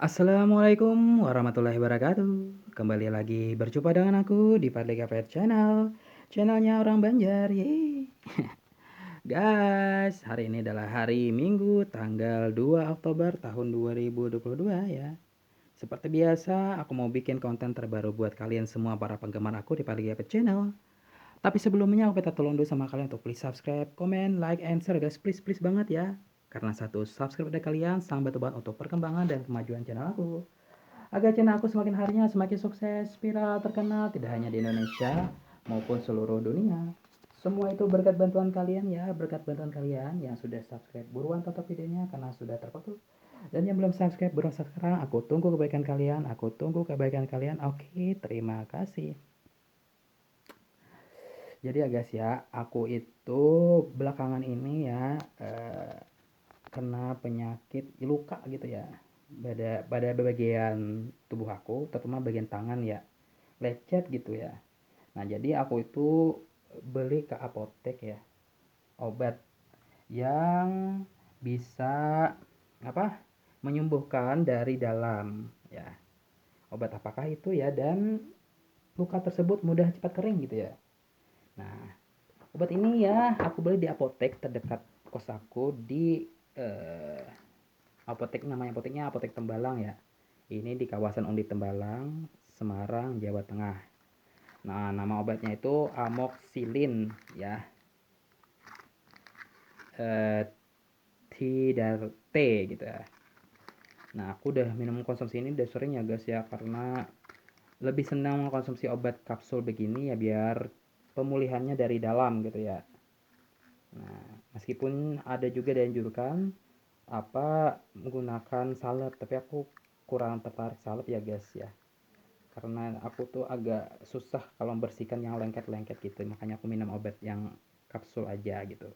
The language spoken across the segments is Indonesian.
Assalamualaikum warahmatullahi wabarakatuh. Kembali lagi berjumpa dengan aku di Padleka Pet Channel, channelnya orang Banjar. Yeay. Guys, hari ini adalah hari Minggu tanggal 2 Oktober tahun 2022 ya. Seperti biasa, aku mau bikin konten terbaru buat kalian semua para penggemar aku di Padleka Pet Channel. Tapi sebelumnya aku minta tolong dulu sama kalian untuk please subscribe, comment, like, and share guys. Please banget ya. Karena satu subscribe dari kalian sangat bantu banget untuk perkembangan dan kemajuan channel aku. Agar channel aku semakin harinya semakin sukses, viral, terkenal, tidak hanya di Indonesia maupun seluruh dunia. Semua itu berkat bantuan kalian ya, berkat bantuan kalian yang sudah subscribe. Buruan tonton videonya karena sudah terfoto. Dan yang belum subscribe, buruan sekarang. Aku tunggu kebaikan kalian, aku tunggu kebaikan kalian. Oke, terima kasih. Jadi ya guys ya, aku itu belakangan ini ya kena penyakit luka gitu ya pada bagian tubuh aku, terutama bagian tangan ya, lecet gitu ya. Nah jadi aku itu beli ke apotek ya obat yang bisa apa menyembuhkan dari dalam ya. Obat apakah itu ya, dan luka tersebut mudah cepat kering gitu ya. Nah, obat ini ya aku beli di apotek terdekat kos aku di eh, apotek, namanya apoteknya Apotek Tembalang ya. Ini di kawasan Undi Tembalang, Semarang, Jawa Tengah. Nah, nama obatnya itu amoxicillin ya. Eh, T dan T gitu ya. Nah, aku udah minum konsumsi ini udah sering ya guys ya, karena lebih senang mengkonsumsi obat kapsul begini ya biar pemulihannya dari dalam gitu ya. Nah, meskipun ada juga dianjurkan menggunakan salep, tapi aku kurang tertarik salep ya guys ya. Karena aku tuh agak susah kalau membersihkan yang lengket-lengket gitu, makanya aku minum obat yang kapsul aja gitu.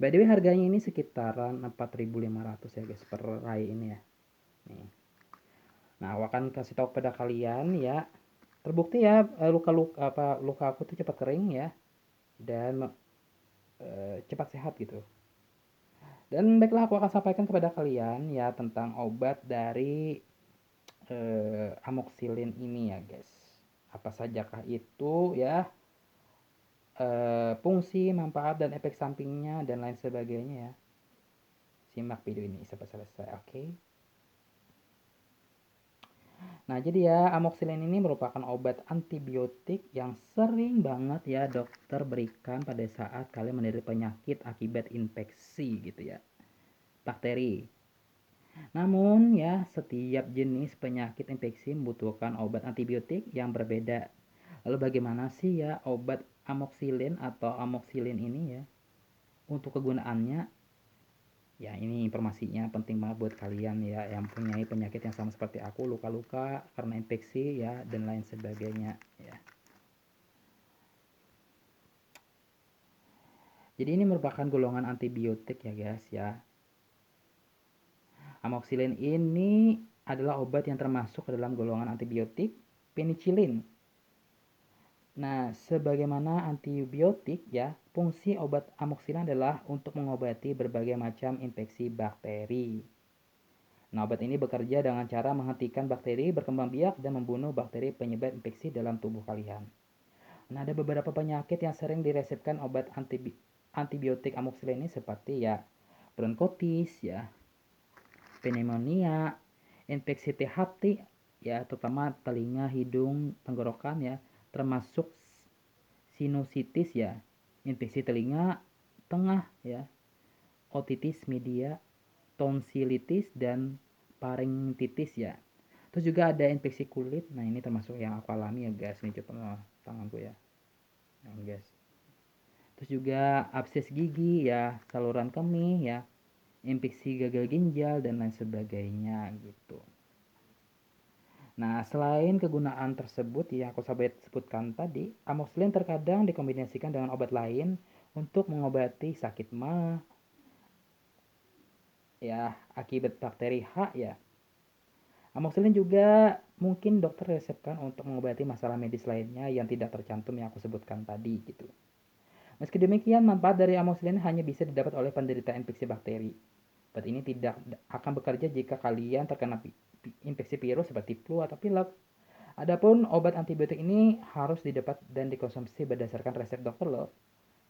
By the way harganya ini sekitaran 4.500 ya guys per rai ini ya. Nih. Nah, aku akan kasih tahu kepada kalian ya. Terbukti ya luka aku tuh cepat kering ya, dan cepat sehat gitu. Dan baiklah aku akan sampaikan kepada kalian ya tentang obat dari amoxicillin ini ya guys. Apa sajakah itu ya, fungsi, manfaat, dan efek sampingnya dan lain sebagainya ya. Simak video ini sampai selesai, oke? Nah, jadi ya amoxicillin ini merupakan obat antibiotik yang sering banget ya dokter berikan pada saat kalian menderita penyakit akibat infeksi gitu ya, bakteri. Namun ya setiap jenis penyakit infeksi membutuhkan obat antibiotik yang berbeda. Lalu bagaimana sih ya obat amoxicillin atau amoxicillin ini ya? Untuk kegunaannya, ya ini informasinya penting banget buat kalian ya yang punya penyakit yang sama seperti aku, luka-luka karena infeksi ya dan lain sebagainya ya. Jadi ini merupakan golongan antibiotik ya guys ya. Amoxicillin ini adalah obat yang termasuk ke dalam golongan antibiotik penicillin. Nah, sebagaimana antibiotik ya, fungsi obat amoxicillin adalah untuk mengobati berbagai macam infeksi bakteri. Nah, obat ini bekerja dengan cara menghentikan bakteri berkembang biak dan membunuh bakteri penyebab infeksi dalam tubuh kalian. Nah, ada beberapa penyakit yang sering diresepkan obat antibiotik amoxicillin ini seperti ya bronkitis ya, pneumonia, infeksi THT ya, terutama telinga, hidung, tenggorokan ya, termasuk sinusitis ya, infeksi telinga tengah ya, otitis media, tonsilitis, dan faringitis ya. Terus juga ada infeksi kulit. Nah, ini termasuk yang aku alami ya guys. Ini coba tanganku ya. Nah, guys. Terus juga abses gigi ya, saluran kemih ya, infeksi gagal ginjal dan lain sebagainya gitu. Nah, selain kegunaan tersebut yang aku sebutkan tadi, amoxicillin terkadang dikombinasikan dengan obat lain untuk mengobati sakit mah ya akibat bakteri H ya. Amoxicillin juga mungkin dokter resepkan untuk mengobati masalah medis lainnya yang tidak tercantum yang aku sebutkan tadi gitu. Meski demikian, manfaat dari amoxicillin hanya bisa didapat oleh penderita infeksi bakteri. Obat ini tidak akan bekerja jika kalian terkena infeksi virus seperti flu atau pilek. Adapun obat antibiotik ini harus didapat dan dikonsumsi berdasarkan resep dokter loh.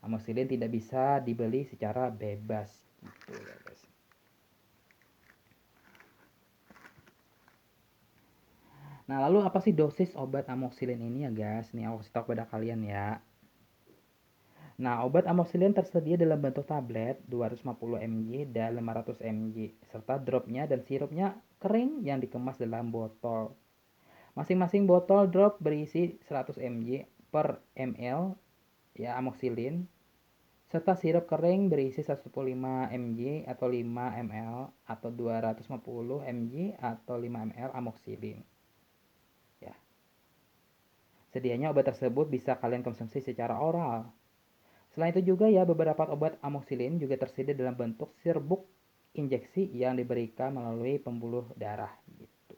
Amoxicillin tidak bisa dibeli secara bebas gitu ya guys. Nah, lalu apa sih dosis obat amoxicillin ini ya guys? Nih aku kasih tahu kepada kalian ya. Nah, obat amoxicillin tersedia dalam bentuk tablet 250 mg dan 500 mg, serta dropnya dan sirupnya kering yang dikemas dalam botol. Masing-masing botol drop berisi 100 mg per ml ya amoxicillin, serta sirup kering berisi 115 mg atau 5 ml atau 250 mg atau 5 ml amoxicillin. Ya. Sedianya obat tersebut bisa kalian konsumsi secara oral. Selain itu juga ya beberapa obat amoxicillin juga tersedia dalam bentuk serbuk injeksi yang diberikan melalui pembuluh darah gitu.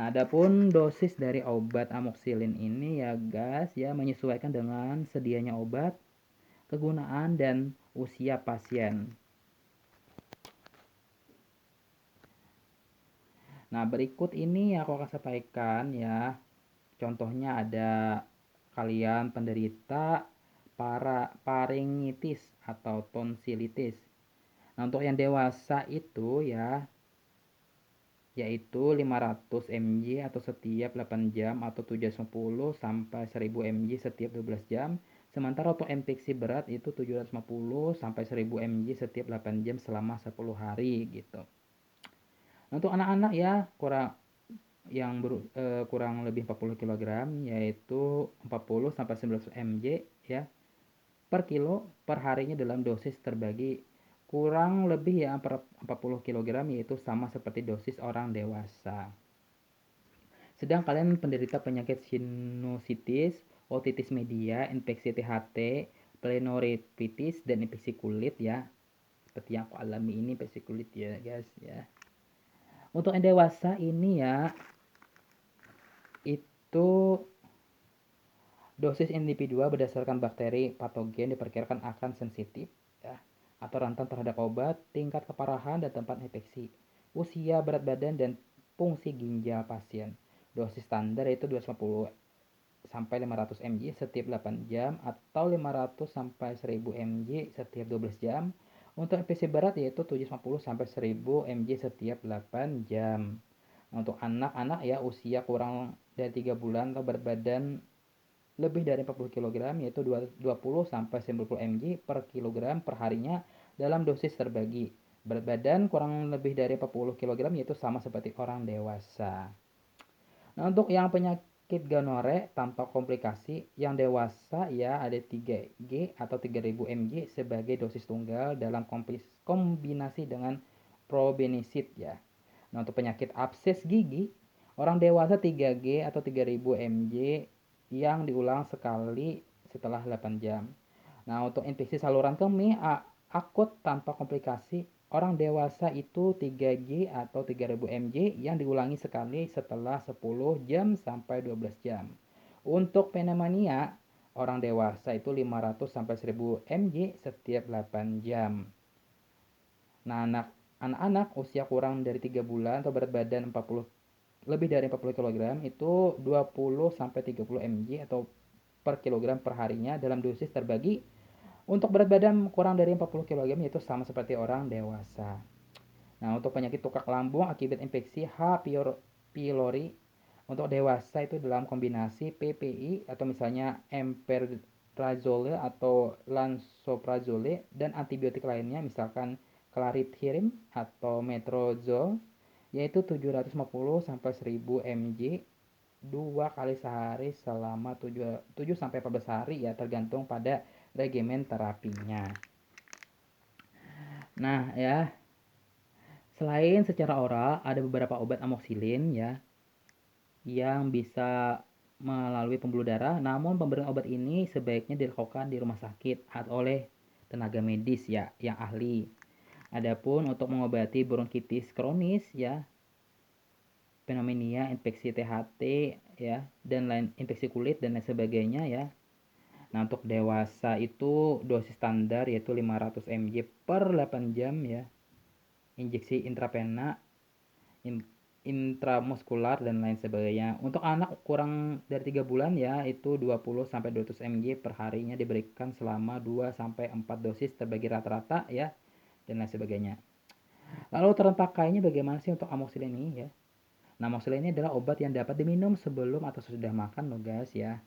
Nah, adapun dosis dari obat amoxicillin ini ya guys ya menyesuaikan dengan sedianya obat, kegunaan dan usia pasien. Nah, berikut ini aku akan sampaikan ya. Contohnya ada kalian penderita paringitis atau tonsilitis. Nah, untuk yang dewasa itu ya yaitu 500 mg atau setiap 8 jam atau 750 sampai 1000 mg setiap 12 jam. Sementara untuk infeksi berat itu 750 sampai 1000 mg setiap 8 jam selama 10 hari gitu. Nah, untuk anak-anak ya kurang lebih 40 kg yaitu 40 sampai 19 mg ya per kilo per harinya dalam dosis terbagi kurang lebih ya 40 kg yaitu sama seperti dosis orang dewasa. Sedang kalian penderita penyakit sinusitis, otitis media, infeksi THT, pleuroperitis dan infeksi kulit ya. Seperti yang aku alami ini infeksi kulit ya guys ya. Untuk yang dewasa ini ya itu dosis individual berdasarkan bakteri patogen diperkirakan akan sensitif ya, atau rentan terhadap obat, tingkat keparahan dan tempat infeksi, usia, berat badan dan fungsi ginjal pasien. Dosis standar yaitu 250 sampai 500 mg setiap 8 jam atau 500 sampai 1000 mg setiap 12 jam. Untuk infeksi berat yaitu 750 sampai 1000 mg setiap 8 jam. Nah, untuk anak-anak ya usia kurang dari 3 bulan atau berat badan lebih dari 40 kg yaitu 20 sampai 90 mg per kilogram per harinya dalam dosis terbagi. Berat badan kurang lebih dari 40 kg yaitu sama seperti orang dewasa. Nah, untuk yang penyakit gonore tanpa komplikasi yang dewasa ya ada 3G atau 3000 mg sebagai dosis tunggal dalam kombinasi dengan probenecid ya. Nah, untuk penyakit abses gigi orang dewasa 3G atau 3000 mg yang diulang sekali setelah 8 jam. Nah, untuk infeksi saluran kemih akut tanpa komplikasi, orang dewasa itu 3G atau 3000 mg yang diulangi sekali setelah 10 jam sampai 12 jam. Untuk pneumonia, orang dewasa itu 500 sampai 1000 mg setiap 8 jam. Nah, anak-anak usia kurang dari 3 bulan atau berat badan lebih dari 40 kg itu 20 sampai 30 mg atau per kilogram per harinya dalam dosis terbagi. Untuk berat badan kurang dari 40 kg yaitu sama seperti orang dewasa. Nah, untuk penyakit tukak lambung akibat infeksi H. pylori untuk dewasa itu dalam kombinasi PPI atau misalnya emprazole atau lansoprazole dan antibiotik lainnya misalkan clarithrm atau metrozole yaitu 750 sampai 1000 mg 2 kali sehari selama 7 sampai 14 hari ya tergantung pada regimen terapinya. Nah, ya. Selain secara oral, ada beberapa obat amoxicillin ya yang bisa melalui pembuluh darah, namun pemberian obat ini sebaiknya dilakukan di rumah sakit atau oleh tenaga medis ya yang ahli. Adapun untuk mengobati bronkitis kronis ya, pneumonia, infeksi THT ya, dan lain infeksi kulit dan lain sebagainya ya. Nah, untuk dewasa itu dosis standar yaitu 500 mg per 8 jam ya. injeksi intravena, intramuskular dan lain sebagainya. Untuk anak kurang dari 3 bulan ya, itu 20 sampai 200 mg per harinya diberikan selama 2 sampai 4 dosis terbagi rata-rata ya, dan lain sebagainya. Lalu terpakainya bagaimana sih untuk amoxicillin ini ya? Nah, amoxicillin ini adalah obat yang dapat diminum sebelum atau sesudah makan loh guys ya.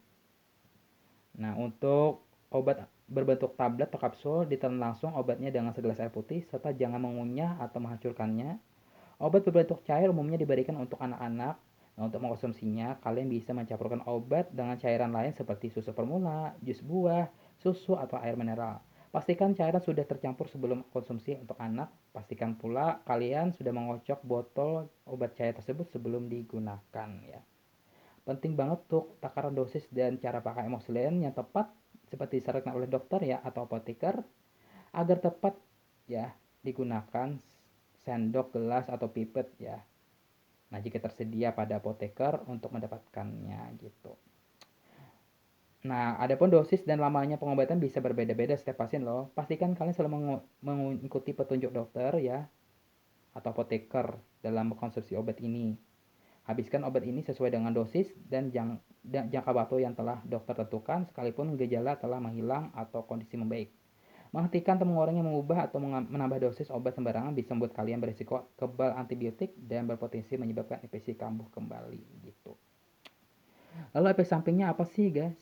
Nah, untuk obat berbentuk tablet atau kapsul, ditelan langsung obatnya dengan segelas air putih serta jangan mengunyah atau menghancurkannya. Obat berbentuk cair umumnya diberikan untuk anak-anak. Nah, untuk mengkonsumsinya, kalian bisa mencampurkan obat dengan cairan lain seperti susu formula, jus buah, susu, atau air mineral. Pastikan cairan sudah tercampur sebelum konsumsi untuk anak. Pastikan pula kalian sudah mengocok botol obat cair tersebut sebelum digunakan ya. Penting banget untuk takaran dosis dan cara pakai amoxicillin yang tepat seperti disarankan oleh dokter ya atau apoteker agar tepat ya digunakan sendok, gelas atau pipet ya. Nah, jika tersedia pada apoteker untuk mendapatkannya gitu. Nah, adapun dosis dan lamanya pengobatan bisa berbeda-beda setiap pasien loh. Pastikan kalian selalu mengikuti petunjuk dokter ya atau apoteker dalam mengkonsumsi obat ini. Habiskan obat ini sesuai dengan dosis dan jangka waktu yang telah dokter tentukan sekalipun gejala telah menghilang atau kondisi membaik. Menghentikan atau mengurangi, mengubah atau menambah dosis obat sembarangan bisa membuat kalian berisiko kebal antibiotik dan berpotensi menyebabkan infeksi kambuh kembali gitu. Lalu efek sampingnya apa sih guys?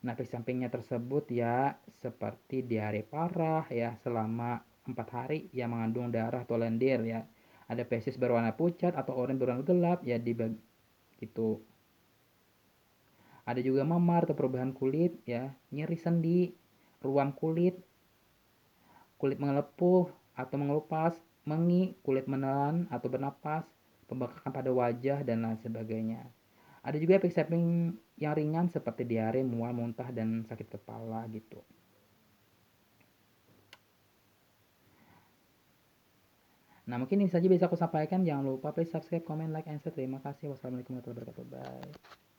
Nah, efek sampingnya tersebut ya seperti diare parah ya selama 4 hari yang mengandung darah atau lendir ya. Ada fesis berwarna pucat atau oranye berwarna gelap ya di gitu. Ada juga memar atau perubahan kulit ya, nyeri sendi, ruam kulit, kulit mengelepuh atau mengelupas, mengi, kulit menelan atau bernapas, pembengkakan pada wajah, dan lain sebagainya. Ada juga efek samping yang ringan seperti diare, mual, muntah, dan sakit kepala gitu. Nah, mungkin ini saja bisa aku sampaikan. Jangan lupa please subscribe, comment, like, and share. Terima kasih. Wassalamualaikum warahmatullahi wabarakatuh. Bye.